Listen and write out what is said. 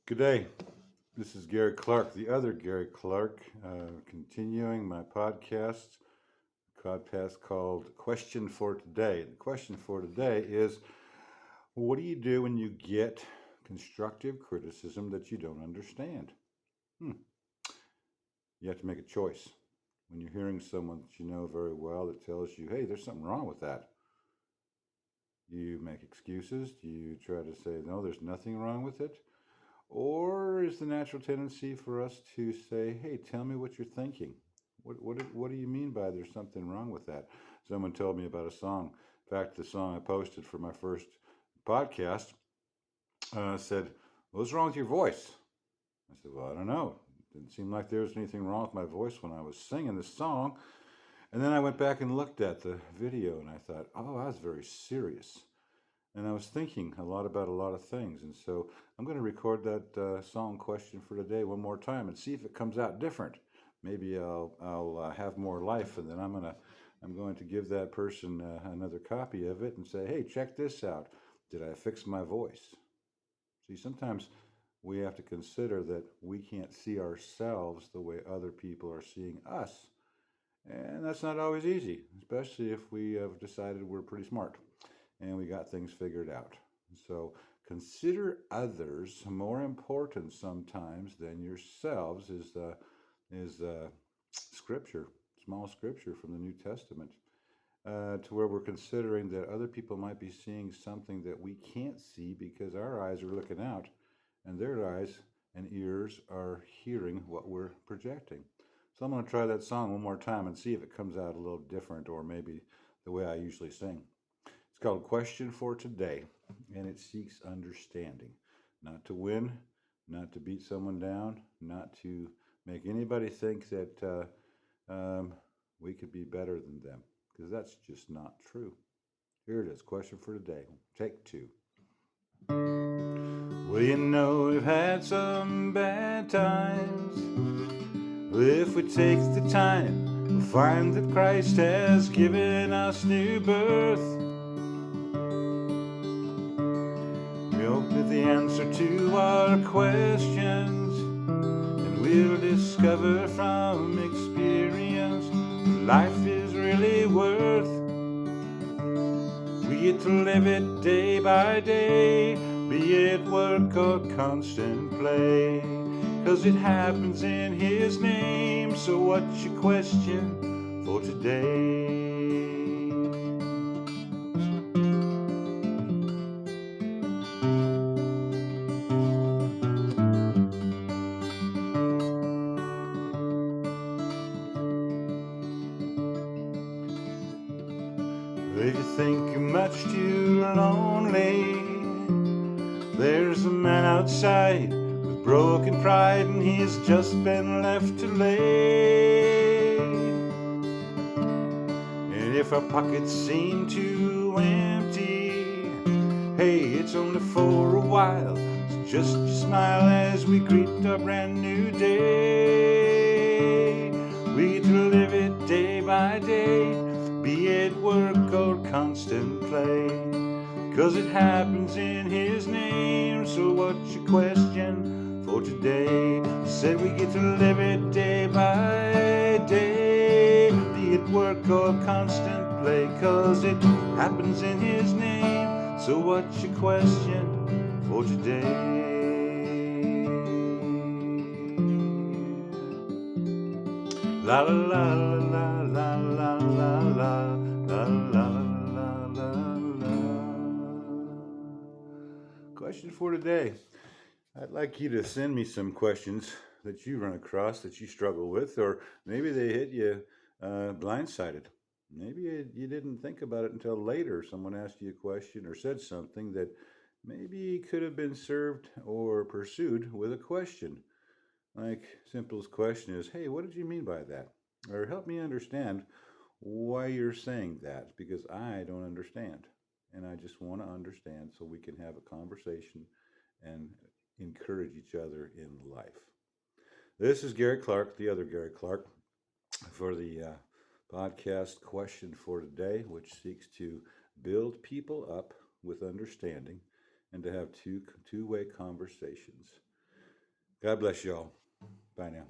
Good day. This is Gary Clark, the other Gary Clark, continuing my podcast called Question for Today. The question for today is, what do you do when you get constructive criticism that you don't understand? Hmm. You have to make a choice. When you're hearing someone that you know very well that tells you, hey, there's something wrong with that, do you make excuses? Do you try to say, no, there's nothing wrong with it? Or is the natural tendency for us to say, hey, tell me what you're thinking? What do you mean by there's something wrong with that? Someone told me about a song. In fact, the song I posted for my first podcast said, what's wrong with your voice? I said, well, I don't know. It didn't seem like there was anything wrong with my voice when I was singing this song. And then I went back and looked at the video and I thought, oh, I was very serious. And I was thinking a lot about a lot of things. And so I'm going to record that song question for today one more time and see if it comes out different. Maybe I'll have more life, and then I'm going to give that person another copy of it and say, hey, check this out. Did I fix my voice? See, sometimes we have to consider that we can't see ourselves the way other people are seeing us. And that's not always easy, especially if we have decided we're pretty smart and we got things figured out. So consider others more important sometimes than yourselves is scripture, small scripture from the New Testament, to where we're considering that other people might be seeing something that we can't see because our eyes are looking out and their eyes and ears are hearing what we're projecting. So I'm going to try that song one more time and see if it comes out a little different or maybe the way I usually sing. It's called Question for Today, and it seeks understanding. Not to win, not to beat someone down, not to make anybody think that we could be better than them, because that's just not true. Here it is, question for today. Take two. Well, you know we've had some bad times. Well, if we take the time, we'll find that Christ has given us new birth. We'll get the answer to our questions, and we'll discover from experience what life is really worth. We get to live it day by day, be it work or constant play, 'cause it happens in His name. So what's your question for today? If you think you're much too lonely, there's a man outside with broken pride, and he's just been left to lay. And if our pockets seem too empty, hey, it's only for a while, so just you smile as we greet our brand new day. We get to live it day by day, be it work or constant play, 'cause it happens in His name. So what's your question for today? Said we get to live it day by day, be it work or constant play, 'cause it happens in His name. So what's your question for today? La la la la la la la la la la la la la. Question for today. I'd like you to send me some questions that you run across that you struggle with, or maybe they hit you blindsided. Maybe you didn't think about it until later. Someone asked you a question or said something that maybe could have been served or pursued with a question. Like, simplest question is, hey, what did you mean by that? Or help me understand why you're saying that, because I don't understand. And I just want to understand so we can have a conversation and encourage each other in life. This is Gary Clark, the other Gary Clark, for the podcast question for today, which seeks to build people up with understanding and to have two-way conversations. God bless y'all. Bye now.